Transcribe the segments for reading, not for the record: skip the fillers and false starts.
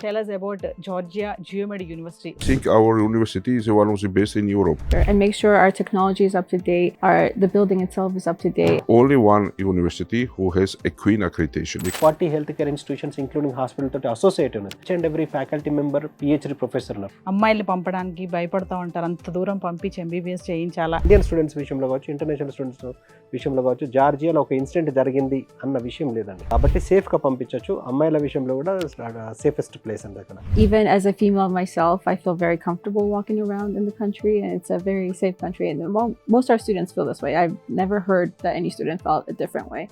tell us about Georgia Geomedi University. I think our university is one of the best in Europe. And make sure our technology is up to date, the building itself is up to date. Only one university who has a Queen accreditation. 40 healthcare institutions including hospital తోటి associate ఉన్నారు. Each and every faculty member PhD professor ఉన్నారు. అమ్మాయిల్ని పంపడానికి భయపడతా ఉంటారు, అంత దూరం పంపించి ఎంబీబీఎస్ చేయించాలా. ఇండియన్ స్టూడెంట్స్ విషయంలో కావచ్చు, ఇంటర్నేషనల్ స్టూడెంట్స్ విషయంలో కావచ్చు, జార్జియాలో ఒక ఇన్సిడెంట్ జరిగింది అన్న విషయం లేదండి. కాబట్టి సేఫ్గా పంపించవచ్చు. అమ్మాయిల విషయంలో కూడా సేఫెస్ట్ ప్లేస్ అండి అక్కడ. Even as a female myself, I feel very comfortable walking around in the country, and it's a very safe country. And most of our students feel this way. I've never heard that any student felt a different way.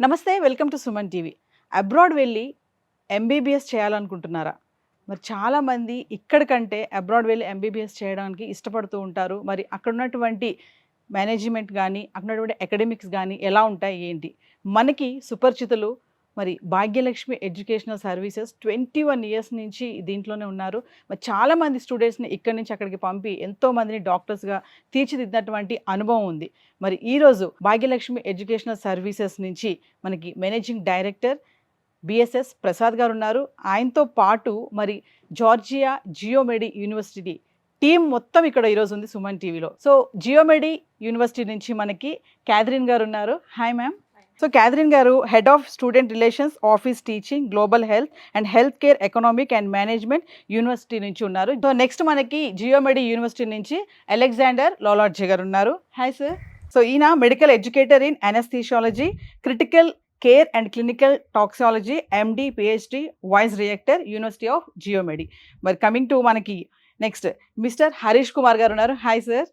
నమస్తే, welcome to Suman TV. Abroad వెళ్ళి MBBS చేయాలనుకుంటున్నారా? మరి చాలామంది ఇక్కడికంటే abroad వెళ్ళి MBBS చేయడానికి ఇష్టపడుతూ ఉంటారు. మరి అక్కడ ఉన్నటువంటి మేనేజ్మెంట్ కానీ అక్కడ ఉన్నటువంటి అకాడమిక్స్ కానీ ఎలా ఉంటాయి ఏంటి? మనకి సుపరిచితులు మరి భాగ్యలక్ష్మి ఎడ్యుకేషనల్ సర్వీసెస్ 21 ఇయర్స్ నుంచి దీంట్లోనే ఉన్నారు. మరి చాలామంది స్టూడెంట్స్ని ఇక్కడి నుంచి అక్కడికి పంపి ఎంతోమందిని డాక్టర్స్గా తీర్చిదిద్దినటువంటి అనుభవం ఉంది. మరి ఈరోజు భాగ్యలక్ష్మి ఎడ్యుకేషనల్ సర్వీసెస్ నుంచి మనకి మేనేజింగ్ డైరెక్టర్ బిఎస్ఎస్ ప్రసాద్ గారు ఉన్నారు. ఆయనతో పాటు మరి జార్జియా జియోమెడి యూనివర్సిటీ టీం మొత్తం ఇక్కడ ఈరోజు ఉంది సుమన్ టీవీలో. సో జియోమెడి యూనివర్సిటీ నుంచి మనకి క్యాథరిన్ గారు ఉన్నారు. Hi ma'am. సో క్యాథరిన్ గారు head of student relations office teaching global health and health care economic and management university నుంచి ఉన్నారు. సో నెక్స్ట్ మనకి జియోమెడి యూనివర్సిటీ నుంచి అలెగ్జాండర్ లోలార్జీ గారు ఉన్నారు. Hi sir. సో ఈయన medical educator in anaesthesiology, critical care and clinical toxicology, MD PhD, vice director university of Geomedi. మరి coming to మనకి నెక్స్ట్ మిస్టర్ హరీష్ కుమార్ గారు ఉన్నారు. Hi sir.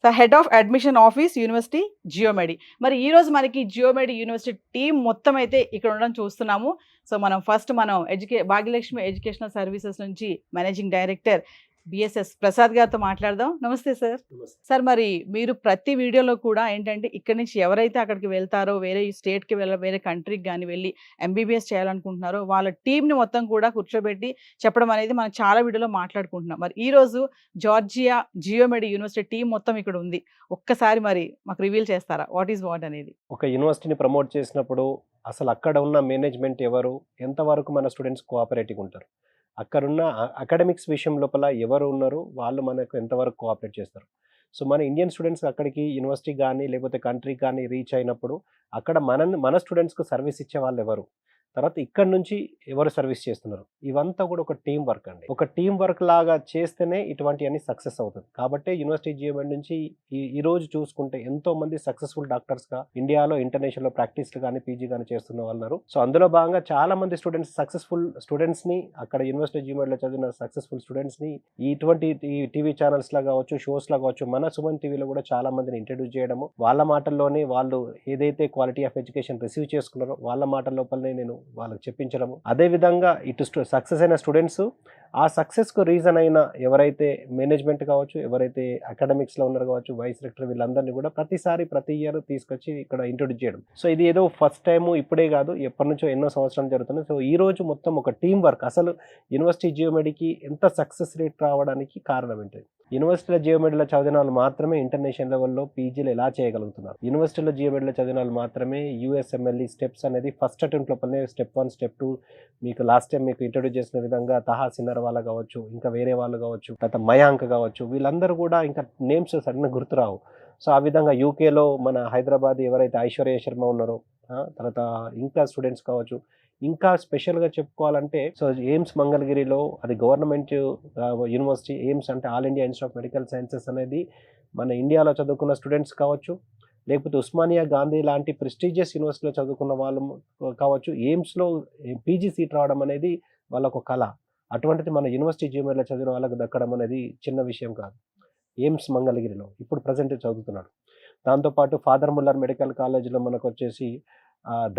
So head of admission office university Geomedi. మరి ఈరోజు మనకి జియోమెడి university team మొత్తం అయితే ఇక్కడ ఉండడం చూస్తున్నాము. సో మనం ఫస్ట్ భాగ్యలక్ష్మి ఎడ్యుకేషనల్ సర్వీసెస్ నుంచి మేనేజింగ్ డైరెక్టర్ బిఎస్ఎస్ ప్రసాద్ గారితో మాట్లాడదాం. నమస్తే సార్. సార్, మరి మీరు ప్రతి వీడియోలో కూడా ఏంటంటే ఇక్కడ నుంచి ఎవరైతే అక్కడికి వెళ్తారో, వేరే స్టేట్కి వేరే కంట్రీకి కానీ వెళ్ళి ఎంబీబీఎస్ చేయాలనుకుంటున్నారో వాళ్ళ టీంని మొత్తం కూడా కూర్చోబెట్టి చెప్పడం అనేది మనం చాలా వీడియోలో మాట్లాడుకుంటున్నాం. మరి ఈరోజు జార్జియా జియోమెడి యూనివర్సిటీ టీం మొత్తం ఇక్కడ ఉంది. ఒక్కసారి మరి మాకు రివీల్ చేస్తారా వాట్ ఈస్ వాట్ అనేది? ఒక యూనివర్సిటీని ప్రమోట్ చేసినప్పుడు అసలు అక్కడ ఉన్న మేనేజ్మెంట్ ఎవరు, ఎంతవరకు మన స్టూడెంట్స్ కోఆపరేటివ్గా ఉంటారు, అక్కడున్న అకాడమిక్స్ విషయం లోపల ఎవరు ఉన్నారు, వాళ్ళు మనకు ఎంతవరకు కోఆపరేట్ చేస్తారు. సో మన ఇండియన్ స్టూడెంట్స్ అక్కడికి యూనివర్సిటీ కానీ లేకపోతే కంట్రీకి కానీ రీచ్ అయినప్పుడు అక్కడ మన స్టూడెంట్స్కి సర్వీస్ ఇచ్చే వాళ్ళు ఎవరు, తర్వాత ఇక్కడ నుంచి ఎవరు సర్వీస్ చేస్తున్నారు, ఇవంతా కూడా ఒక టీం వర్క్ అండి. ఒక టీం వర్క్ లాగా చేస్తేనే ఇటువంటివన్నీ సక్సెస్ అవుతుంది. కాబట్టి యూనివర్సిటీ జియోమెడి నుంచి ఈ రోజు చూసుకుంటే ఎంతో మంది సక్సెస్ఫుల్ డాక్టర్స్గా ఇండియాలో ఇంటర్నేషనల్ ప్రాక్టీస్లు కానీ పీజీ కానీ చేస్తున్న వాళ్ళు ఉన్నారు. సో అందులో భాగంగా చాలా మంది స్టూడెంట్స్ సక్సెస్ఫుల్ స్టూడెంట్స్ని అక్కడ యూనివర్సిటీ జియోమెడిలో చదివిన సక్సెస్ఫుల్ స్టూడెంట్స్ని ఇటువంటి టీవీ ఛానల్స్ లా కావచ్చు, షోస్ లా కావచ్చు, మన సుమన్ టీవీలో కూడా చాలా మందిని ఇంట్రడ్యూస్ చేయడము, వాళ్ళ మాటల్లోనే వాళ్ళు ఏదైతే క్వాలిటీ ఆఫ్ ఎడ్యుకేషన్ రిసీవ్ చేసుకున్నారో వాళ్ళ మాటల లోపలనే నేను వాళ్ళకి చెప్పించడము. అదేవిధంగా ఇటు సక్సెస్ అయిన స్టూడెంట్స్ ఆ సక్సెస్కు రీజన్ అయిన ఎవరైతే మేనేజ్మెంట్ కావచ్చు, ఎవరైతే అకాడమిక్స్లో ఉన్నారు కావచ్చు, వైస్ డైరెక్టర్, వీళ్ళందరినీ కూడా ప్రతి ఇయర్ తీసుకొచ్చి ఇక్కడ ఇంట్రొడ్యూస్ చేయడం. సో ఇది ఏదో ఫస్ట్ టైము ఇప్పుడే కాదు, ఎప్పటి నుంచో ఎన్నో సంవత్సరాలు జరుగుతుంది. సో ఈ రోజు మొత్తం ఒక టీం వర్క్. అసలు యూనివర్సిటీ జియోమెడికి ఎంత సక్సెస్ రేట్ రావడానికి కారణం ఏంటి? యూనివర్సిటీలో జియోమెడిలో చదివిన వాళ్ళు మాత్రమే ఇంటర్నేషనల్ లెవెల్లో పీజీలు ఎలా చేయగలుగుతున్నారు. యూనివర్సిటీలో జియోమెడిలో చదివిన వాళ్ళు మాత్రమే యూఎస్ఎంఎల్ఈ స్టెప్స్ అనేది ఫస్ట్ అటెంప్ట్ లోపలనే స్టెప్ 1 స్టెప్ 2 మీకు లాస్ట్ టైం మీకు ఇంట్రొడ్యూస్ చేసిన విధంగా తహా సిన్నర్ వాళ్ళ కావచ్చు, ఇంకా వేరే వాళ్ళు కావచ్చు, తర్వాత మయాంక్ కావచ్చు, వీళ్ళందరూ కూడా ఇంకా నేమ్స్ సడన్గా గుర్తురావు. సో ఆ విధంగా యూకేలో మన హైదరాబాద్ ఎవరైతే ఐశ్వర్య శర్మ ఉన్నారో, తర్వాత ఇంకా స్టూడెంట్స్ కావచ్చు, ఇంకా స్పెషల్గా చెప్పుకోవాలంటే సో ఎయిమ్స్ మంగళగిరిలో అది గవర్నమెంట్ యూనివర్సిటీ. ఎయిమ్స్ అంటే all India institute of medical sciences అనేది మన ఇండియాలో చదువుకున్న స్టూడెంట్స్ కావచ్చు, లేకపోతే ఉస్మానియా గాంధీ లాంటి ప్రెస్టీజియస్ యూనివర్సిటీలో చదువుకున్న వాళ్ళు కావచ్చు, ఎయిమ్స్లో పీజీ సీట్ రావడం అనేది వాళ్ళకు కళ. అటువంటిది మన యూనివర్సిటీ జియోమెడిలో చదివిన వాళ్ళకు దక్కడం అనేది చిన్న విషయం కాదు. ఎయిమ్స్ మంగళగిరిలో ఇప్పుడు ప్రజెంట్ చదువుతున్నాడు. దాంతోపాటు ఫాదర్ ముల్లర్ మెడికల్ కాలేజీలో మనకు వచ్చేసి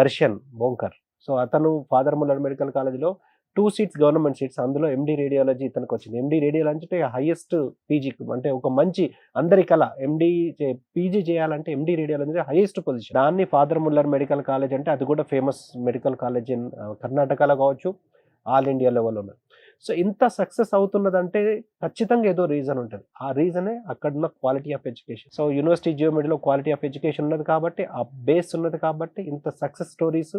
దర్శన్ బోంకర్. సో అతను ఫాదర్ ముల్లర్ మెడికల్ కాలేజీలో 2 సీట్స్ గవర్నమెంట్ సీట్స్, అందులో ఎండి రేడియాలజీ ఇతనికి వచ్చింది. ఎండి రేడియాలజీ అంటే హైయెస్ట్ పీజీ, అంటే ఒక మంచి అందరి కల పీజీ చేయాలంటే ఎండి రేడియాలజీ హైయెస్ట్ పొజిషన్. దాన్ని ఫాదర్ ముల్లర్ మెడికల్ కాలేజ్ అంటే అది కూడా ఫేమస్ మెడికల్ కాలేజ్ ఇన్ కర్ణాటకలో కావచ్చు, ఆల్ ఇండియా లెవెల్లో ఉన్నది. సో ఇంత సక్సెస్ అవుతున్నదంటే ఖచ్చితంగా ఏదో రీజన్ ఉంటుంది. ఆ రీజనే అక్కడున్న quality of education. So university జియోమెట్రీలో క్వాలిటీ ఆఫ్ ఎడ్యుకేషన్ ఉన్నది కాబట్టి, ఆ బేస్ ఉన్నది కాబట్టి ఇంత సక్సెస్ స్టోరీస్,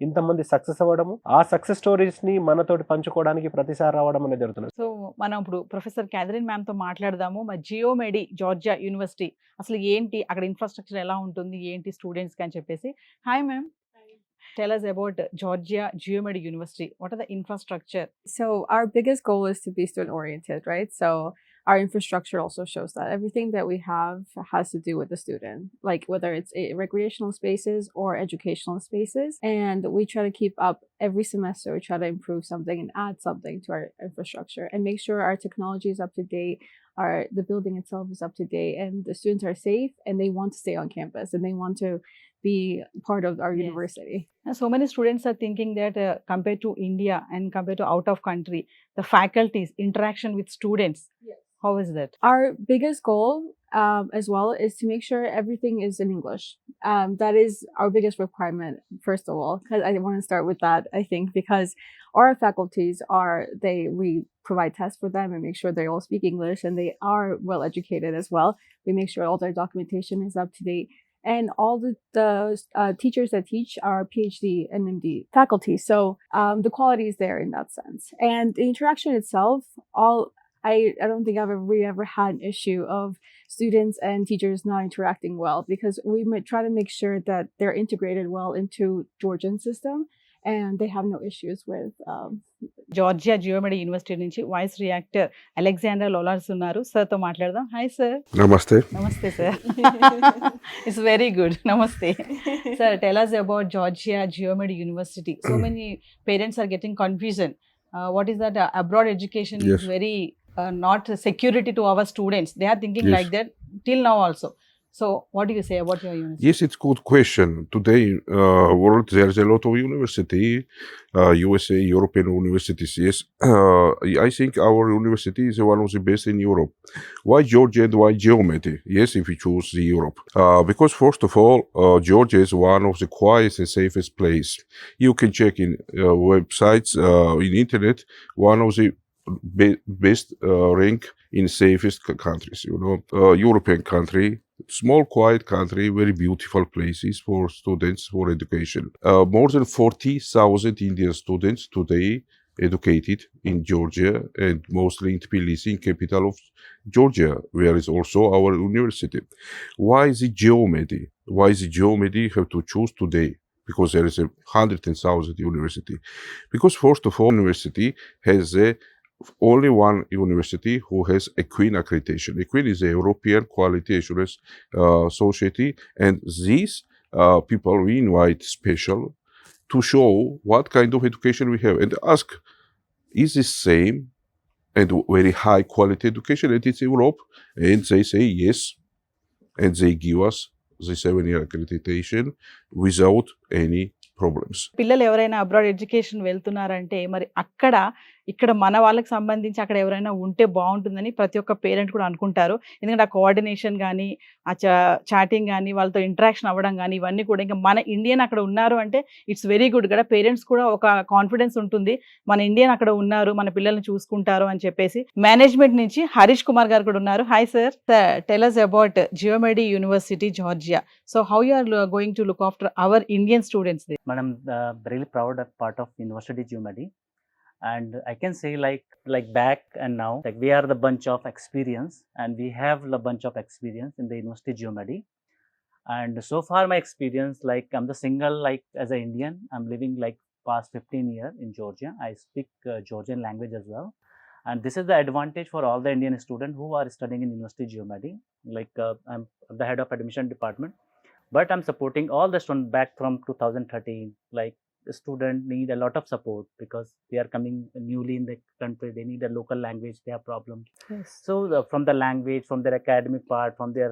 ఇంతమంది సక్సెస్ అవ్వడము, ఆ సక్సెస్ స్టోరీస్ని మనతోటి పంచుకోవడానికి ప్రతిసారి రావడం అనేది జరుగుతుంది. సో మనం ఇప్పుడు ప్రొఫెసర్ క్యాథరిన్ మ్యామ్తో మాట్లాడదాము. మరి జియోమెడి జార్జియా యూనివర్సిటీ అసలు ఏంటి, అక్కడ ఇన్ఫ్రాస్ట్రక్చర్ ఎలా ఉంటుంది, ఏంటి స్టూడెంట్స్కి అని చెప్పేసి. Hi ma'am, tell us about Georgia Geomedi University. What are the infrastructure? So our biggest goal is to be student oriented, right? So our infrastructure also shows that everything that we have has to do with the student, like whether it's recreational spaces or educational spaces. And we try to keep up every semester. We try to improve something and add something to our infrastructure and make sure our technology is up to date. The building itself is up to date, and the students are safe and they want to stay on campus and they want to be part of our Yes. university. And so many students are thinking that compared to India and compared to out of country, the faculties interaction with students. Yes. How is that? Our biggest goal as well is to make sure everything is in English. That is our biggest requirement, first of all, because I want to start with that, I think, because our faculties we provide tests for them and make sure they all speak English and they are well educated as well. We make sure all their documentation is up to date. And all the teachers that teach are PhD and MD faculty. So the quality is there in that sense. And the interaction itself, I don't think we ever had an issue of students and teachers not interacting well, because we might try to make sure that they're integrated well into Georgian system and they have no issues with Georgia Geomedi university నుంచి vice director Alexander లోలార్స్ ఉన్నారు. సార్తో మాట్లాడదాం. Hi sir. Namaste. నమస్తే sir. It's very good. నమస్తే sir. Tell us about Georgia Geomedi University. So many parents are getting confusion. What is that? Abroad education Yes. is very not security to our students. They are thinking Yes. like that till now also. So what do you say about your university? Yes, it's good question. Today, world there's a lot of university, USA, European universities. Yes, I think our university is one of the best in Europe. Why Georgia and why Geomedi? Yes, if we choose the Europe, because first of all, Georgia is one of the quietest and safest place. You can check in websites, in internet, one of the best rank in safest countries. European country. Small, quiet country, very beautiful places for students, for education. More than 40,000 Indian students today educated in Georgia, and mostly in Tbilisi, capital of Georgia, where is also our university. Why is it Geomedi? Why is it Geomedi have to choose today? Because there is a 100,000 university. Because first of all, university has only one university who has EQUIN accreditation. EQUIN is a European Quality Assurance Society, and these people we invite special to show what kind of education we have and ask, is this same and very high quality education and it's Europe? And they say yes, and they give us the 7-year accreditation without any problems. పిల్లలు ఎవరైనా abroad education వెళ్తున్నారంటే మరి ఇక్కడ మన వాళ్ళకి సంబంధించి అక్కడ ఎవరైనా ఉంటే బాగుంటుందని ప్రతి ఒక్క పేరెంట్ కూడా అనుకుంటారు. ఎందుకంటే ఆ కోఆర్డినేషన్ కానీ, ఆ చాటింగ్ కానీ, వాళ్ళతో ఇంటరాక్షన్ అవ్వడం కానీ, ఇవన్నీ కూడా ఇంకా మన ఇండియన్ అక్కడ ఉన్నారు అంటే ఇట్స్ వెరీ గుడ్ కదా. పేరెంట్స్ కూడా ఒక కాన్ఫిడెన్స్ ఉంటుంది, మన ఇండియన్ అక్కడ ఉన్నారు, మన పిల్లల్ని చూసుకుంటారు అని చెప్పేసి. మేనేజ్మెంట్ నుంచి హరీష్ కుమార్ గారు కూడా ఉన్నారు. Hi sir. Tell us about Geomedi University, Georgia. So how you are going to look after our Indian students there? Madam, really proud of part of University Geomedi, and I can say like back and now, like we are the bunch of experience, and we have a bunch of experience in the University Geomedi. And so far my experience, like I'm the single, like as an Indian, I'm living like past 15 years in Georgia. I speak Georgian language as well, and this is the advantage for all the Indian students who are studying in University Geomedi. Like I'm the head of admission department, but I'm supporting all the students back from 2013. Like the student need a lot of support because they are coming newly in the country. They need a local language. They have problems. Yes. So from the language, from their academic part, from their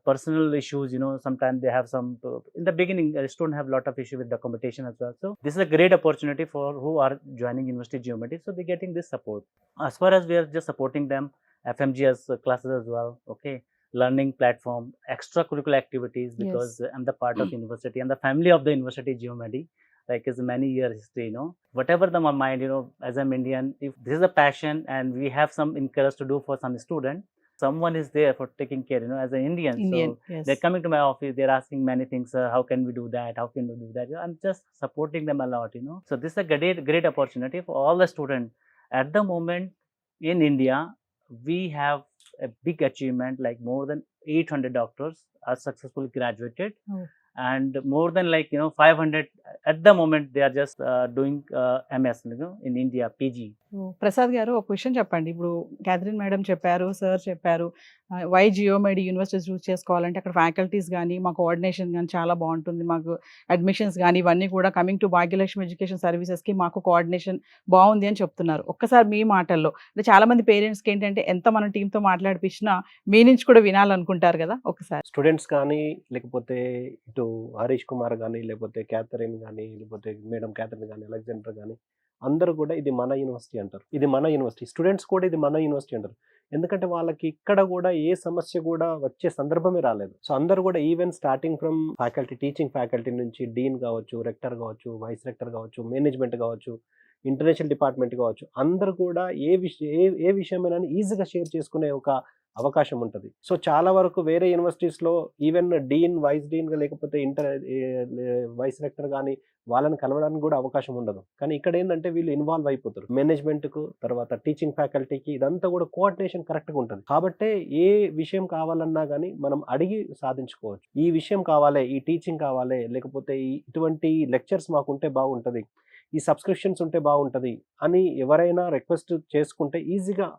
personal issues, sometimes they have some, in the beginning, students have a lot of issue with documentation as well. So this is a great opportunity for who are joining University Geometry. So they're getting this support. As far as we are just supporting them, FMGS classes as well, okay, learning platform, extracurricular activities, because I'm the part of university and the family of the University Geometry. Like it's many years history, whatever the mind, as I'm Indian, if this is a passion and we have some encourage to do for some student, someone is there for taking care, as an Indian. So yes. they're coming to my office, they're asking many things, how can we do that, how can we do that. I'm just supporting them a lot, so this is a great opportunity for all the students. At the moment in India, we have a big achievement, like more than 800 doctors are successfully graduated. Oh. And more than 500 at the moment they are just doing MS, in India, PG. Prasad గారు ఒక question చెప్పండి. ఇప్పుడు Catherine madam చెప్పారు, sir చెప్పారు, why జియోమెడి universities చూస్ చేసుకోవాలంటే అక్కడ faculties కానీ మా కోఆర్డినేషన్ కానీ చాలా బాగుంటుంది, మాకు అడ్మిషన్స్ కానీ ఇవన్నీ కూడా కమింగ్ టు భాగ్యలక్ష్మి ఎడ్యుకేషన్ సర్వీసెస్కి మాకు కోఆర్డినేషన్ బాగుంది అని చెప్తున్నారు. ఒక్కసారి మీ మాటల్లో, అంటే చాలా మంది పేరెంట్స్కి ఏంటంటే ఎంత మన టీంతో మాట్లాడిపించినా మీ నుంచి కూడా వినాలనుకుంటారు కదా, ఒకసారి. స్టూడెంట్స్ కానీ, లేకపోతే ఇటు హరీష్ కుమార్ కానీ, లేకపోతే క్యాథరిన్ కానీ, లేకపోతే మేడం క్యాథరిన్ కానీ, అలెగ్జాండర్ కానీ, అందరూ కూడా ఇది మన యూనివర్సిటీ అంటారు. ఇది మన యూనివర్సిటీ. స్టూడెంట్స్ కూడా ఇది మన యూనివర్సిటీ అంటారు. ఎందుకంటే వాళ్ళకి ఇక్కడ కూడా ఏ సమస్య కూడా వచ్చే సందర్భమే రాలేదు. సో అందరూ కూడా even starting from faculty, teaching faculty నుంచి డీన్ కావచ్చు, రెక్టర్ కావచ్చు, వైస్ రెక్టర్ కావచ్చు, మేనేజ్మెంట్ కావచ్చు, ఇంటర్నేషనల్ డిపార్ట్మెంట్ కావచ్చు, అందరూ కూడా ఏ విషయమైనా ఈజీగా షేర్ చేసుకునే ఒక అవకాశం ఉంటుంది. సో చాలా వరకు వేరే యూనివర్సిటీస్లో ఈవెన్ డీన్, వైస్ డీన్, లేకపోతే వైస్ రెక్టర్ కానీ వాళ్ళని కలవడానికి కూడా అవకాశం ఉండదు. కానీ ఇక్కడ ఏంటంటే వీళ్ళు ఇన్వాల్వ్ అయిపోతారు. మేనేజ్మెంట్కు, తర్వాత టీచింగ్ ఫ్యాకల్టీకి, ఇదంతా కూడా కోఆర్డినేషన్ కరెక్ట్గా ఉంటుంది. కాబట్టి ఏ విషయం కావాలన్నా కానీ మనం అడిగి సాధించుకోవచ్చు. ఈ విషయం కావాలి, ఈ టీచింగ్ కావాలి, లేకపోతే ఇటువంటి లెక్చర్స్ మాకుంటే బాగుంటుంది, ఈ సబ్స్క్రిప్షన్స్ ఉంటే బాగుంటుంది అని ఎవరైనా రిక్వెస్ట్ చేసుకుంటే ఈజీగా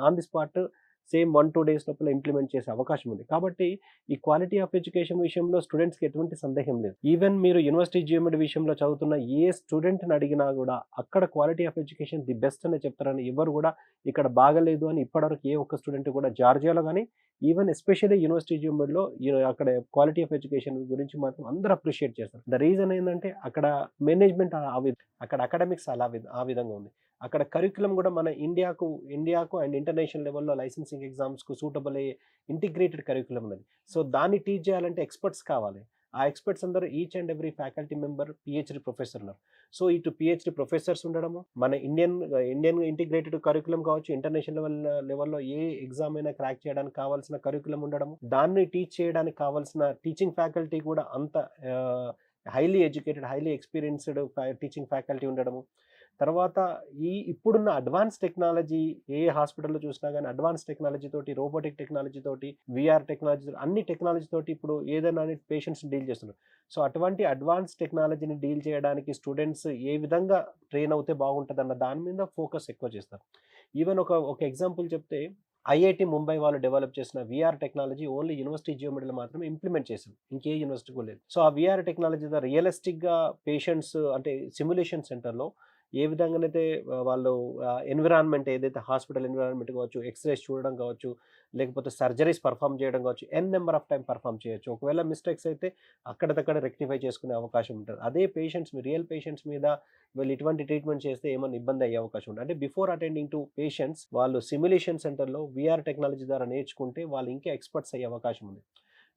on the spot same 1-2 days లోపల ఇంప్లిమెంట్ చేసే అవకాశం ఉంది. కాబట్టి ఈ క్వాలిటీ ఆఫ్ ఎడ్యుకేషన్ విషయంలో స్టూడెంట్స్కి ఎటువంటి సందేహం లేదు. ఈవెన్ మీరు యూనివర్సిటీ జియోమెట్రీ విషయంలో చదువుతున్న ఏ స్టూడెంట్ని అడిగినా కూడా అక్కడ quality of education the best అనే చెప్తారని, ఎవరు కూడా ఇక్కడ బాగలేదు అని ఇప్పటివరకు ఏ ఒక్క స్టూడెంట్ కూడా జార్జియాలో కానీ, ఈవెన్ ఎస్పెషల్లీ యూనివర్సిటీ జియోమెట్రీలో అక్కడ క్వాలిటీ ఆఫ్ ఎడ్యుకేషన్ గురించి మాత్రం అందరూ అప్రిషియేట్ చేస్తారు. ద రీజన్ ఏంటంటే అక్కడ మేనేజ్మెంట్ అక్కడ అకాడమిక్స్ ఆ విధంగా ఉంది. అక్కడ కరిక్యులం కూడా మన ఇండియాకు అండ్ ఇంటర్నేషనల్ లెవెల్లో లైసెన్సింగ్ ఎగ్జామ్స్కు సూటబుల్ అయ్యే ఇంటిగ్రేటెడ్ కరిక్యులం ఉన్నది. సో దాన్ని టీచ్ చేయాలంటే ఎక్స్పర్ట్స్ కావాలి. ఆ ఎక్స్పర్ట్స్ అందరూ each and every faculty member PhD professor ఉన్నారు. సో ఇటు పిహెచ్డి ప్రొఫెసర్స్ ఉండడము, మన ఇండియన్ ఇంటిగ్రేటెడ్ కరిక్యులం కావచ్చు, ఇంటర్నేషనల్ లెవెల్లో ఏ ఎగ్జామ్ అయినా క్రాక్ చేయడానికి కావాల్సిన కరిక్యులం ఉండడము, దాన్ని టీచ్ చేయడానికి కావాల్సిన టీచింగ్ ఫ్యాకల్టీ కూడా అంత highly educated, highly experienced teaching faculty ఉండడము, తర్వాత ఇప్పుడున్న అడ్వాన్స్ టెక్నాలజీ, ఏ హాస్పిటల్లో చూసినా కానీ అడ్వాన్స్ టెక్నాలజీ తోటి, రోబోటిక్ టెక్నాలజీ తోటి, విఆర్ టెక్నాలజీ, అన్ని టెక్నాలజీ తోటి ఇప్పుడు ఏదైనా పేషెంట్స్ డీల్ చేస్తున్నారు. సో అటువంటి అడ్వాన్స్ టెక్నాలజీని డీల్ చేయడానికి స్టూడెంట్స్ ఏ విధంగా ట్రైన్ అవుతే బాగుంటుంది అన్న దాని మీద ఫోకస్ ఎక్కువ చేస్తారు. ఈవెన్ ఒక ఎగ్జాంపుల్ చెప్తే, ఐఐటి ముంబై వాళ్ళు డెవలప్ చేసిన విఆర్ టెక్నాలజీ ఓన్లీ యూనివర్సిటీ జియోమెట్రీలో మాత్రమే ఇంప్లిమెంట్ చేశారు, ఇంకే యూనివర్సిటీకి లేదు. సో ఆ విఆర్ టెక్నాలజీ ద్వారా రియలిస్టిక్గా పేషెంట్స్, అంటే సిమ్యులేషన్ సెంటర్లో ఏ విధంగానైతే వాళ్ళు ఎన్విరాన్మెంట్, ఏదైతే హాస్పిటల్ ఎన్విరాన్మెంట్ కావచ్చు, ఎక్స్రేస్ చూడడం కావచ్చు, లేకపోతే సర్జరీస్ పర్ఫామ్ చేయడం కావచ్చు, నెంబర్ ఆఫ్ టైం పర్ఫామ్ చేయొచ్చు. ఒకవేళ మిస్టేక్స్ అయితే అక్కడిదక్కడ రెక్టిఫై చేసుకునే అవకాశం ఉంటుంది. అదే రియల్ పేషెంట్స్ మీద వీళ్ళు ఇటువంటి ట్రీట్మెంట్ చేస్తే ఏమైనా ఇబ్బంది అయ్యే అవకాశం ఉంటుంది. అంటే బిఫోర్ అటెండింగ్ టు పేషెంట్స్ వాళ్ళు సిమ్యులేషన్ సెంటర్లో విఆర్ టెక్నాలజీ ద్వారా నేర్చుకుంటే వాళ్ళు ఇంకా ఎక్స్పర్ట్స్ అయ్యే అవకాశం ఉంది.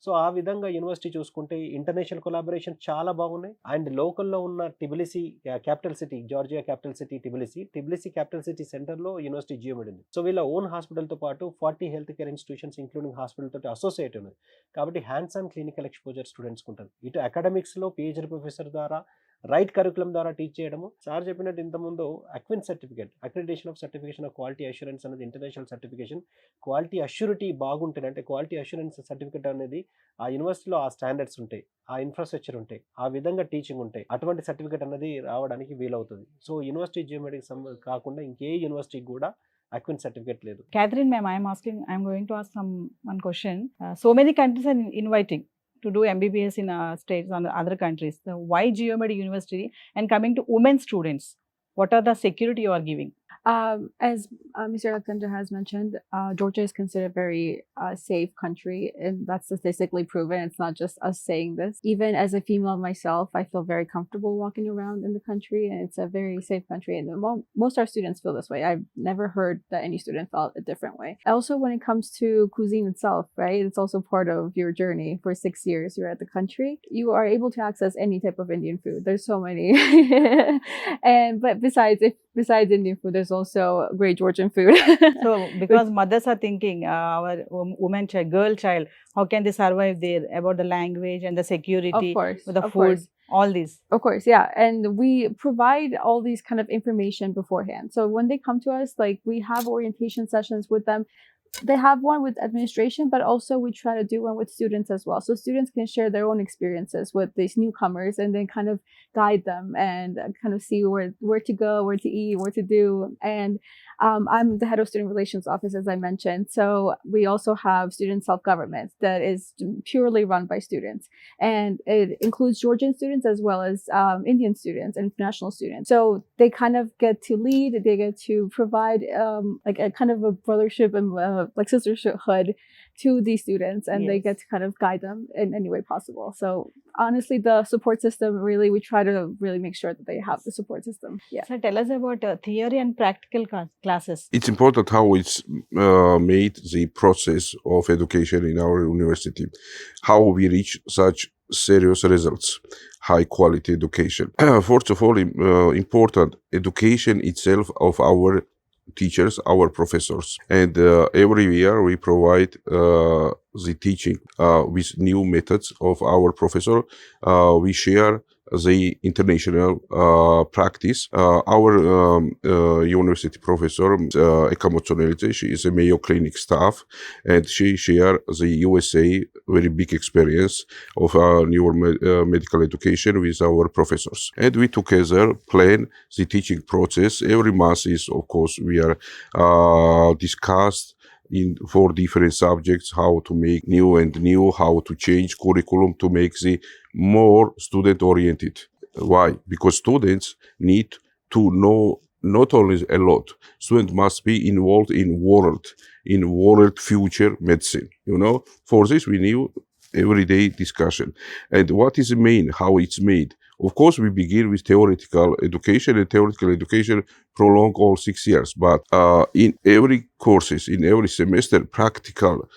సో ఆ విధంగా యూనివర్సిటీ చూసుకుంటే ఇంటర్నేషనల్ కొలాబరేషన్ చాలా బాగున్నాయి. అండ్ లోకల్లో ఉన్న Tbilisi capital city, Georgia capital city Tbilisi capital city సెంటర్లో యూనివర్సిటీ జియోమెట్రీ ఉంది. సో వీళ్ళ ఓన్ హాస్పిటల్తో పాటు 40 health care institutions including hospital తోటి అసోసియేట్ ఉంది. కాబట్టి హ్యాండ్స్ ఆన్ క్లినికల్ ఎక్స్పోజర్ స్టూడెంట్స్కి ఉంటుంది. ఇటు అకాడమిక్స్లో పిహెచ్డి ప్రొఫెసర్ ద్వారా రైట్ కరికులం ద్వారా టీచ్ చేయడము. సార్ చెప్పినట్టు ఇంతకుముందు అక్విన్ certificate, accreditation of certification of quality assurance అనేది ఇంటర్నేషనల్ సర్టిఫికేషన్. క్వాలిటీ అష్యూరిటీ బాగుంటుంది, అంటే క్వాలిటీ అష్యూరెన్స్ సర్టిఫికేట్ అనేది ఆ యూనివర్సిటీలో ఆ స్టాండర్డ్స్ ఉంటాయి, ఆ ఇన్ఫ్రాస్ట్రక్చర్ ఉంటాయి, ఆ విధంగా టీచింగ్ ఉంటాయి. అటువంటి సర్టిఫికేట్ అనేది రావడానికి వీలవుతుంది. సో యూనివర్సిటీ జియోమెట్రీ కాకుండా ఇంకే యూనివర్సిటీకి కూడా అక్విన్ సర్టిఫికేట్ లేదు. Catherine ma'am, I'm going to ask one question. So many countries are inviting to do MBBS in states and other countries. So why Geomed University? And coming to women students, what are the security you are giving? As Mr. Alexander has mentioned, Georgia is considered a very safe country, and that's statistically proven. It's not just us saying this. Even as a female myself, I feel very comfortable walking around in the country, and it's a very safe country. And most of our students feel this way. I've never heard that any student felt a different way. Also, when it comes to cuisine itself, right, it's also part of your journey. For 6 years, you're at the country. You are able to access any type of Indian food. There's so many, but besides Indian food, there's also great Georgian food. So because mothers are thinking our woman child, girl child, how can they survive there, about the language and the security, Of course, with the of food, course. all these. Of course, yeah. And we provide all these kind of information beforehand. So when they come to us, like, we have orientation sessions with them. They have one with administration, but also we try to do one with students as well. So students can share their own experiences with these newcomers and then kind of guide them and kind of see where to go, where to eat, what to do. And I'm the head of student relations office, as I mentioned. So we also have student self-government that is purely run by students. And it includes Georgian students as well as Indian students and international students. So they kind of get to lead, they get to provide like a kind of a brothership and like sisterhood to these students, and they Yes. get to kind of guide them in any way possible. So honestly, the support system, really, we try to really make sure that they have the support system. Yeah. So tell us about theory and practical classes. It's important how it's made the process of education in our university, how we reach such serious results, high quality education. First of all, important education itself of our teachers, our professors. And every year we provide the teaching with new methods of our professor. We share the international practice. Our university professor, Eka Mozzonelli, she is a Mayo Clinic staff, and she share the USA very big experience of medical education with our professors. And we together plan the teaching process. Every month is, of course, we are discussed in 4 different subjects, how to make new, how to change curriculum to make the more student oriented. Why? Because students need to know not only a lot, students must be involved in world future medicine. For this we need everyday discussion. And what is the main, how it's made? Of course, we begin with theoretical education, and theoretical education prolong all 6 years. But in every courses, in every semester, practical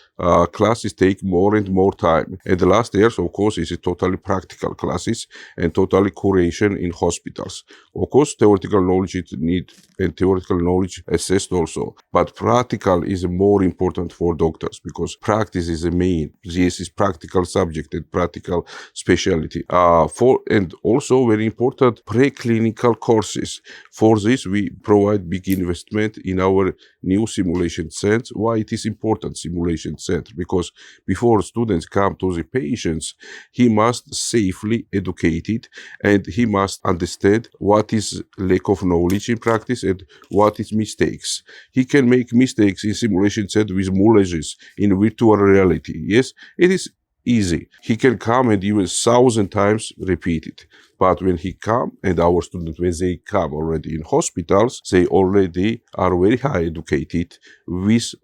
classes take more and more time. And the last years, of course, is totally practical classes and totally curation in hospitals. Of course, theoretical knowledge is need and theoretical knowledge assessed also. But practical is more important for doctors because practice is the main. This is practical subject and practical specialty. And also very important preclinical courses. For this, we provide big investment in our new simulation center. Why it is important, simulation center? Because before students come to the patients, he must safely educated and he must understand what is lack of knowledge in practice and what is mistakes. He can make mistakes in simulation center with moulages in virtual reality. Yes, it is easy. He can come and even 1,000 times repeat it. But when he come, and our students, when they come already in hospitals, they already are very high educated with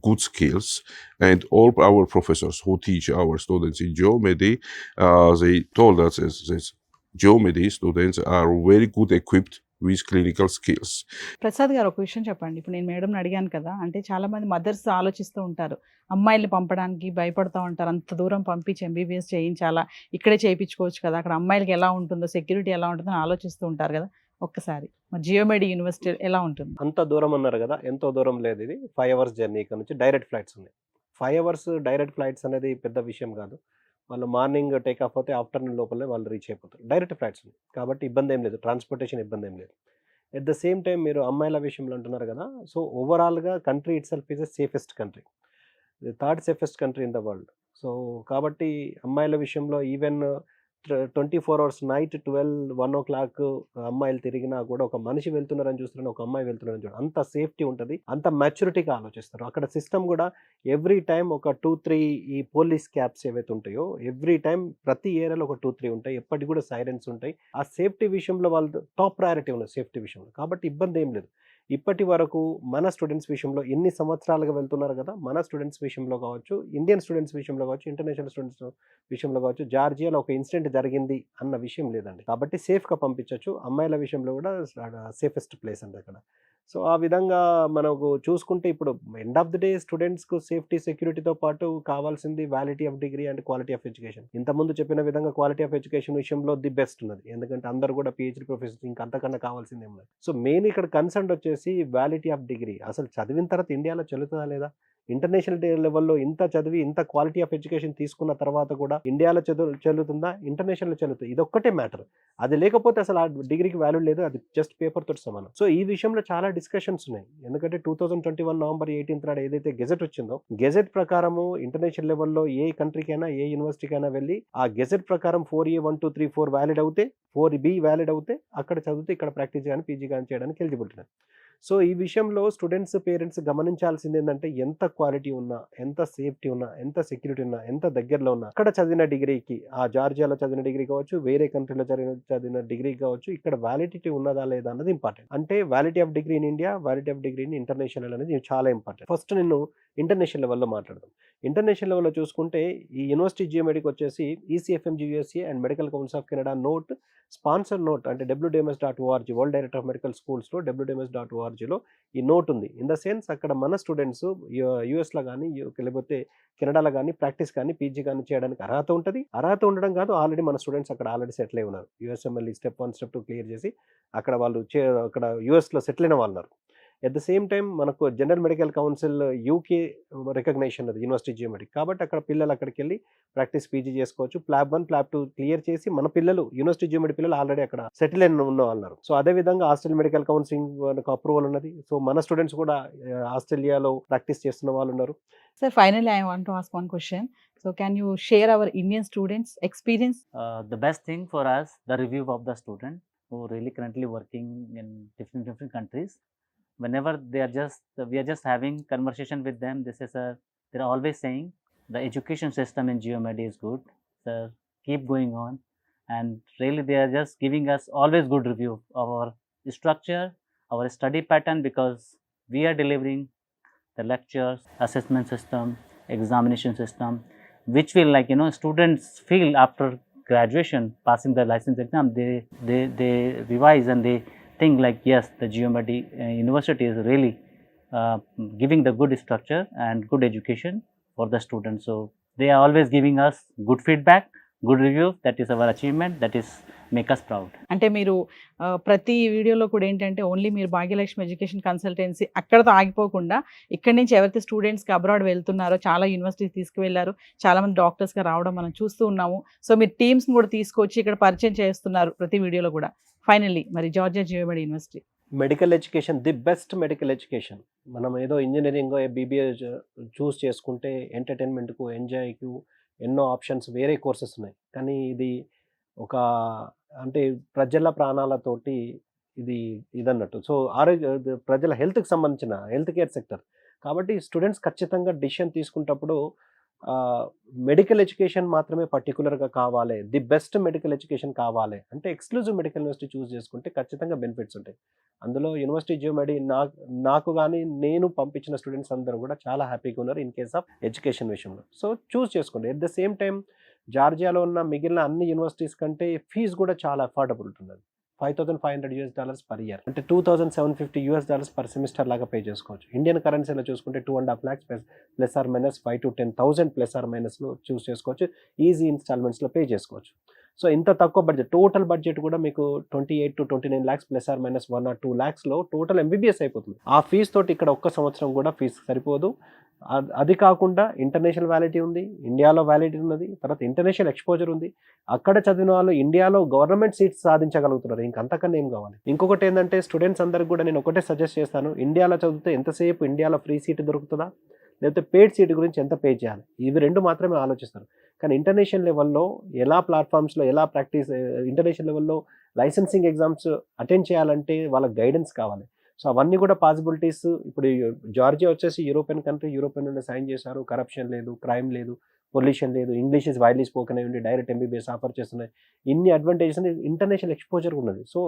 good skills. And all our professors who teach our students in geomedy, they told us that geomedy students are very good equipped with clinical skills. Prasad గారు ఒక విషయం చెప్పండి. ఇప్పుడు నేను madam అడిగాను కదా, అంటే చాలా మంది మదర్స్ ఆలోచిస్తూ ఉంటారు, అమ్మాయిల్ని పంపడానికి భయపడుతూ ఉంటారు, అంత దూరం పంపించి ఎంబీబీఎస్ చేయించాలా, ఇక్కడే చేయించుకోవచ్చు కదా, అక్కడ అమ్మాయిలకి ఎలా ఉంటుందో, సెక్యూరిటీ ఎలా ఉంటుందో ఆలోచిస్తూ ఉంటారు కదా. ఒక్కసారి మరి జియోమెడి యూనివర్సిటీ ఎలా ఉంటుంది? అంత దూరం అన్నారు కదా, ఎంతో దూరం లేదు. ఇది 5 అవర్స్ జర్నీ ఇక్కడ నుంచి డైరెక్ట్ ఫ్లైట్స్ ఉన్నాయి. 5 అవర్స్ డైరెక్ట్ ఫ్లైట్స్ అనేది పెద్ద విషయం కాదు. వాళ్ళు మార్నింగ్ టేక్ ఆఫ్ అవుతే ఆఫ్టర్నూన్ లోపలే వాళ్ళు రీచ్ అయిపోతారు. డైరెక్ట్ ఫ్లైట్స్ ఉన్నాయి కాబట్టి ఇబ్బంది ఏం లేదు, ట్రాన్స్పోర్టేషన్ ఇబ్బంది ఏం లేదు. ఎట్ ద సేమ్ టైం మీరు అమ్మాయిల విషయంలో అంటున్నారు కదా, సో ఓవరాల్గా country it self is a safest country, the third safest country in the world. So కాబట్టి అమ్మాయిల విషయంలో ఈవెన్ 24 అవర్స్ నైట్ 12-1 o'clock అమ్మాయిలు తిరిగినా కూడా ఒక మనిషి వెళ్తున్నారని చూస్తున్నాను, ఒక అమ్మాయి వెళ్తున్నారని చూడండి, అంత సేఫ్టీ ఉంటుంది, అంత మెచ్యూరిటీగా ఆలోచిస్తారు. అక్కడ సిస్టమ్ కూడా ఎవ్రీ టైం ఒక 2-3 ఈ పోలీస్ క్యాబ్స్ ఏవైతే ఉంటాయో ఎవ్రీ టైం ప్రతి ఏరియాలో ఒక 2-3 ఉంటాయి, ఎప్పటికి కూడా సైరన్స్ ఉంటాయి. ఆ సేఫ్టీ విషయంలో వాళ్ళు టాప్ ప్రయారిటీ ఉన్నది సేఫ్టీ విషయంలో, కాబట్టి ఇబ్బంది ఏం లేదు. ఇప్పటి వరకు మన స్టూడెంట్స్ విషయంలో ఎన్ని సంవత్సరాలుగా వెళ్తున్నారు కదా, మన స్టూడెంట్స్ విషయంలో కావచ్చు, ఇండియన్ స్టూడెంట్స్ విషయంలో కావచ్చు, ఇంటర్నేషనల్ స్టూడెంట్స్ విషయంలో కావచ్చు, జార్జియాలో ఒక ఇన్సిడెంట్ జరిగింది అన్న విషయం లేదండి. కాబట్టి సేఫ్గా పంపించవచ్చు. అమ్మాయిల విషయంలో కూడా సేఫెస్ట్ ప్లేస్ అండి అక్కడ. సో ఆ విధంగా మనకు చూసుకుంటే ఇప్పుడు ఎండ్ ఆఫ్ ది డే స్టూడెంట్స్కు సేఫ్టీ సెక్యూరిటీతో పాటు కావాల్సింది validity of degree and quality of education. ఇంతకుముందు చెప్పిన విధంగా క్వాలిటీ ఆఫ్ ఎడ్యుకేషన్ విషయంలో ది బెస్ట్ ఉన్నది, ఎందుకంటే అందరూ కూడా పిహెచ్డి ప్రొఫెసర్, ఇంకా అంతకన్నా కావాల్సింది ఏం లేదు. సో మెయిన్ ఇక్కడ కన్సర్న్ వచ్చేసి వ్యాలిటీ ఆఫ్ డిగ్రీ. అసలు చదివిన తర్వాత ఇండియాలో చెల్లుతుందా లేదా, ఇంటర్నేషనల్ లెవెల్లో ఇంత చదివి ఇంత క్వాలిటీ ఆఫ్ ఎడ్యుకేషన్ తీసుకున్న తర్వాత కూడా ఇండియాలో చెల్లుతుందా, ఇంటర్నేషనల్ చెల్లుతుంది, ఇదొక్కటే మ్యాటర్. అది లేకపోతే అసలు ఆ డిగ్రీకి వాల్యూ లేదు, అది జస్ట్ పేపర్ తోటి సమానం. సో ఈ విషయంలో చాలా డిస్కషన్స్ ఉన్నాయి, ఎందుకంటే 2021 నవంబర్ 18 నాడు ఏదైతే గెజెట్ వచ్చిందో, గెజెట్ ప్రకారము ఇంటర్నేషనల్ లెవెల్లో ఏ కంట్రీకైనా ఏ యూనివర్సిటీకైనా వెళ్ళి ఆ గెజెట్ ప్రకారం 4A 1 2 3 4 వ్యాలిడ్ అవుతే, 4B వ్యాలిడ్ అవుతే అక్కడ చదివితే ఇక్కడ ప్రాక్టీస్ కానీ పీజీ కానీ చేయడానికి ఎలిజిబిలిటీ ఉంది. సో ఈ విషయంలో స్టూడెంట్స్ పేరెంట్స్ గమనించాల్సింది ఏంటంటే, ఎంత క్వాలిటీ ఉన్నా, ఎంత సేఫ్టీ ఉన్నా, ఎంత సెక్యూరిటీ ఉన్నా, ఎంత దగ్గరలో ఉన్నా, అక్కడ చదివిన డిగ్రీకి, ఆ జార్జియాలో చదివిన డిగ్రీ కావచ్చు, వేరే కంట్రీలో చదివిన డిగ్రీ కావచ్చు, ఇక్కడ వ్యాలిడిటీ ఉన్నదా లేదా అన్నది ఇంపార్టెంట్. అంటే validity of degree in India, validity of degree in international అనేది చాలా ఇంపార్టెంట్. ఫస్ట్ నేను ఇంటర్నేషనల్ లెవెల్లో మాట్లాడదాం. ఇంటర్నేషనల్ లెవెల్లో చూసుకుంటే ఈ యూనివర్సిటీ జియోమెడిక్ వచ్చేసి ECFMG USA and medical council of Canada note, sponsor note అంటే WDMS.org, world director of medical స్కూల్స్లో WDMS.orgలో ఈ నోట్ ఉంది. ఇన్ ద సెన్స్ అక్కడ మన స్టూడెంట్స్ యూఎస్లో కానీ లేకపోతే కెనడాలో కానీ ప్రాక్టీస్ కానీ పీజీ కానీ చేయడానికి అర్హత ఉంటుంది. అర్హత ఉండడం కాదు, ఆల్రెడీ మన స్టూడెంట్స్ అక్కడ ఆల్రెడీ సెటిల్ అయి ఉన్నారు. USMLE స్టెప్ 1 స్టెప్ 2 క్లియర్ చేసి అక్కడ వాళ్ళు అక్కడ యూఎస్లో సెటిల్ అయిన వాళ్ళు ఉన్నారు. ఎట్ ద సేమ్ టైం మనకు general medical council UK recognition అది యూనివర్సిటీ జియోమెడిక్, కాబట్టి అక్కడ పిల్లలు అక్కడికి వెళ్ళి ప్రాక్టీస్ పీజీ చేసుకోవచ్చు. ప్లాబ్ 1 ప్లాబ్ 2 క్లియర్ చేసి మన పిల్లలు యూనివర్సిటీ జియోమెడిక్ పిల్లలు ఆల్రెడీ అక్కడ సెటిల్ అయిన ఉన్న వాళ్ళు. సో అదే విధంగా ఆస్ట్రేలియా మెడికల్ కౌన్సిల్ మనకు అప్రూవల్ ఉన్నది. సో మన స్టూడెంట్స్ కూడా ఆస్ట్రేలియాలో ప్రాక్టీస్ చేస్తున్న వాళ్ళు ఉన్నారు. Sir, finally, I want to ask one question. So, can you share our Indian students' experience? The best thing for us, the review of the student who really currently working in different countries. Whenever we are just having conversation with them, they're always saying the education system in GeoMed is good. Sir, keep going on, and really they are just giving us always good review of our structure, our study pattern, because we are delivering the lectures, assessment system, examination system, which will students feel after graduation, passing the license exam, they revise and they think like, yes, the GeoMed University is really giving the good structure and good education for the students. So they are always giving us good feedback, good review. That is our achievement. That is make us proud. అంటే మీరు ప్రతి వీడియోలో కూడా ఏంటంటే only మీరు Bhagyalakshmi education consultancy అక్కడతో ఆగిపోకుండా ఇక్కడి నుంచి ఎవరైతే స్టూడెంట్స్కి అబ్రాడ్ వెళ్తున్నారో చాలా యూనివర్సిటీస్ తీసుకువెళ్ళారు, చాలామంది డాక్టర్స్గా రావడం మనం చూస్తూ ఉన్నాము. సో మీరు టీమ్స్ని కూడా తీసుకొచ్చి ఇక్కడ పరిచయం చేస్తున్నారు ప్రతి వీడియోలో కూడా. ఫైనల్లీ మరి Georgia Geomed university medical education, the best medical education. మనం ఏదో ఇంజనీరింగ్ BBA చూస్ చేసుకుంటే ఎంటర్టైన్మెంట్కు, ఎంజాయ్కు ఎన్నో ఆప్షన్స్, వేరే కోర్సెస్ ఉన్నాయి. కానీ ఇది ఒక అంటే ప్రజల ప్రాణాలతోటి ఇదన్నట్టు. సో ప్రజల హెల్త్కి సంబంధించిన హెల్త్ కేర్ సెక్టర్. కాబట్టి స్టూడెంట్స్ ఖచ్చితంగా డిసిషన్ తీసుకునేటప్పుడు మెడికల్ ఎడ్యుకేషన్ మాత్రమే పర్టికులర్గా కావాలి, ది బెస్ట్ మెడికల్ ఎడ్యుకేషన్ కావాలి అంటే ఎక్స్క్లూజివ్ మెడికల్ యూనివర్సిటీ చూస్ చేసుకుంటే ఖచ్చితంగా బెనిఫిట్స్ ఉంటాయి. అందులో యూనివర్సిటీ జియోమెడి నాకు కానీ నేను పంపించిన స్టూడెంట్స్ అందరూ కూడా చాలా హ్యాపీగా ఉన్నారు ఇన్ కేస్ ఆఫ్ ఎడ్యుకేషన్ విషయంలో. సో చూస్ చేసుకోండి. ఎట్ ద సేమ్ టైం జార్జియాలో ఉన్న మిగిలిన అన్ని యూనివర్సిటీస్ కంటే ఫీజు కూడా చాలా అఫోర్డబుల్ ఉంటుంది. $5,500 పర్ ఇయర్, అంటే $2,750 పర్ సెమిస్టర్ లాగా పే చేసుకోవచ్చు. ఇండియన్ కరెన్సీలో చూసుకుంటే 2.5 lakhs plus or minus 5,000 to 10,000 plus or మైనస్లో చూస్ చేసుకోవచ్చు. ఈజీ ఇన్స్టాల్మెంట్స్లో పే చేసుకోవచ్చు. సో ఇంత తక్కువ బడ్జెట్, టోటల్ బడ్జెట్ కూడా మీకు 28 to 29 lakhs plus or minus 1 or 2 lakhsలో టోటల్ MBBS అయిపోతుంది. ఆ ఫీజు తోటి ఇక్కడ ఒక్క సంవత్సరం కూడా ఫీజు సరిపోదు. అది కాకుండా ఇంటర్నేషనల్ వ్యాలిడిటీ ఉంది, ఇండియాలో వ్యాలిడిటీ ఉన్నది, తర్వాత ఇంటర్నేషనల్ ఎక్స్పోజర్ ఉంది. అక్కడ చదివిన వాళ్ళు ఇండియాలో గవర్నమెంట్ సీట్స్ సాధించగలుగుతున్నారు. ఇంకంతకన్నా ఏం కావాలి. ఇంకొకటి ఏంటంటే స్టూడెంట్స్ అందరికి కూడా నేను ఒకటే సజెస్ట్ చేస్తాను, ఇండియాలో చదివితే ఎంతసేపు ఇండియాలో ఫ్రీ సీట్ దొరుకుతుందా, లేకపోతే పెయిడ్ సీట్ గురించి ఎంత పే చేయాలి, ఇవి రెండు మాత్రమే ఆలోచిస్తారు. కానీ ఇంటర్నేషనల్ లెవెల్లో ఎలా ప్లాట్ఫామ్స్లో ఎలా ప్రాక్టీస్, ఇంటర్నేషనల్ లెవెల్లో లైసెన్సింగ్ ఎగ్జామ్స్ అటెండ్ చేయాలంటే వాళ్ళకి గైడెన్స్ కావాలి. సో అవన్నీ కూడా పాసిబిలిటీస్. ఇప్పుడు జార్జియా వచ్చేసి European country, European union sign చేశారు, కరప్షన్ లేదు, క్రైమ్ లేదు, పొల్యూషన్ లేదు, ఇంగ్లీష్ ఇస్ వైడ్లీ స్పోకెన్ అయ్యి ఉండి డైరెక్ట్ ఎంబీబీఎస్ ఆఫర్ చేస్తున్నాయి. ఇన్ని అడ్వాంటేజెస్ ఇంటర్నేషనల్ ఎక్స్పోజర్ ఉన్నది. సో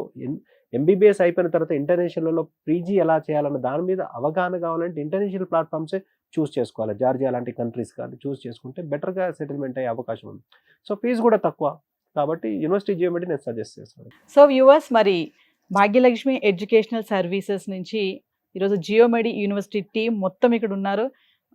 ఎంబీబీఎస్ అయిపోయిన తర్వాత ఇంటర్నేషనల్లో పీజీ ఎలా చేయాలన్న దాని మీద అవగాహన కావాలంటే ఇంటర్నేషనల్ ప్లాట్ఫామ్సే చూస్ చేసుకోవాలి. జార్జియా లాంటి కంట్రీస్ కానీ చూస్ చేసుకుంటే బెటర్గా సెటిల్మెంట్ అయ్యే అవకాశం ఉంది. సో ఫీజు కూడా తక్కువ కాబట్టి యూనివర్సిటీ జియోమెట్రీ నేను సజెస్ట్ చేస్తాను. సో వ్యూవర్స్, మరి భాగ్యలక్ష్మి ఎడ్యుకేషనల్ సర్వీసెస్ నుంచి ఈరోజు జియోమెడి యూనివర్సిటీ టీం మొత్తం ఇక్కడ ఉన్నారు.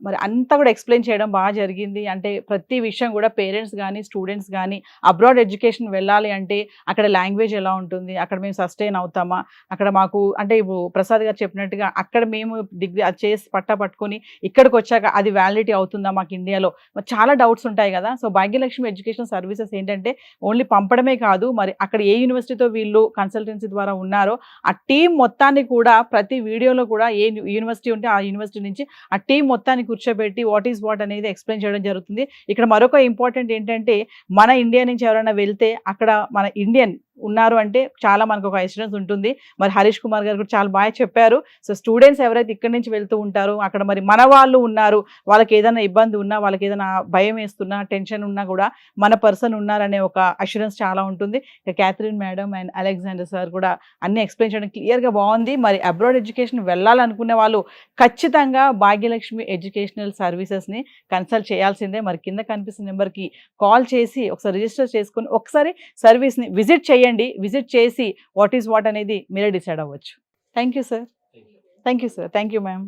మరి అంతా కూడా ఎక్స్ప్లెయిన్ చేయడం బాగా జరిగింది. అంటే ప్రతి విషయం కూడా పేరెంట్స్ కానీ స్టూడెంట్స్ కానీ అబ్రాడ్ ఎడ్యుకేషన్ వెళ్ళాలి అంటే అక్కడ లాంగ్వేజ్ ఎలా ఉంటుంది, అక్కడ మేము సస్టైన్ అవుతామా, అక్కడ మాకు అంటే ఇప్పుడు ప్రసాద్ గారు చెప్పినట్టుగా అక్కడ మేము డిగ్రీ అది చేసి పట్టుకొని ఇక్కడికి వచ్చాక అది వ్యాలిడిటీ అవుతుందా మాకు ఇండియాలో, చాలా డౌట్స్ ఉంటాయి కదా. సో భాగ్యలక్ష్మి ఎడ్యుకేషన్ సర్వీసెస్ ఏంటంటే ఓన్లీ పంపడమే కాదు, మరి అక్కడ ఏ యూనివర్సిటీతో వీళ్ళు కన్సల్టెన్సీ ద్వారా ఉన్నారో ఆ టీం మొత్తాన్ని కూడా ప్రతి వీడియోలో కూడా ఏ యూనివర్సిటీ ఉంటే ఆ యూనివర్సిటీ నుంచి ఆ టీం మొత్తాన్ని కూర్చోబెట్టి వాట్ ఈస్ వాట్ అనేది ఎక్స్ప్లెయిన్ చేయడం జరుగుతుంది. ఇక్కడ మరొక ఇంపార్టెంట్ ఏంటంటే మన ఇండియా నుంచి ఎవరైనా వెళ్తే అక్కడ మన ఇండియన్ ఉన్నారు అంటే చాలా మనకు ఒక ఎక్స్పీరియన్స్ ఉంటుంది. మరి హరీష్ కుమార్ గారు కూడా చాలా బాగా చెప్పారు. సో స్టూడెంట్స్ ఎవరైతే ఇక్కడి నుంచి వెళ్తూ ఉంటారో అక్కడ మరి మన వాళ్ళు ఉన్నారు, వాళ్ళకి ఏదైనా ఇబ్బంది ఉన్నా, వాళ్ళకి ఏదైనా భయం వేస్తున్నా, టెన్షన్ ఉన్నా కూడా మన పర్సన్ ఉన్నారనే ఒక అష్యూరెన్స్ చాలా ఉంటుంది. ఇక Catherine madam and Alexander sir కూడా అన్ని ఎక్స్ప్లెయిన్ చేయడం క్లియర్గా బాగుంది. మరి అబ్రాడ్ ఎడ్యుకేషన్ వెళ్ళాలనుకునే వాళ్ళు ఖచ్చితంగా భాగ్యలక్ష్మి ఎడ్యుకేషనల్ సర్వీసెస్ని కన్సల్ట్ చేయాల్సిందే. మరి కింద కనిపిస్తున్న నెంబర్కి కాల్ చేసి ఒకసారి రిజిస్టర్ చేసుకుని ఒకసారి సర్వీస్ని విజిట్ చేయండి. విజిట్ చేసి వాట్ ఈస్ వాట్ అనేది మీరే డిసైడ్ అవ్వచ్చు. Thank you sir. Thank you sir. Thank you ma'am.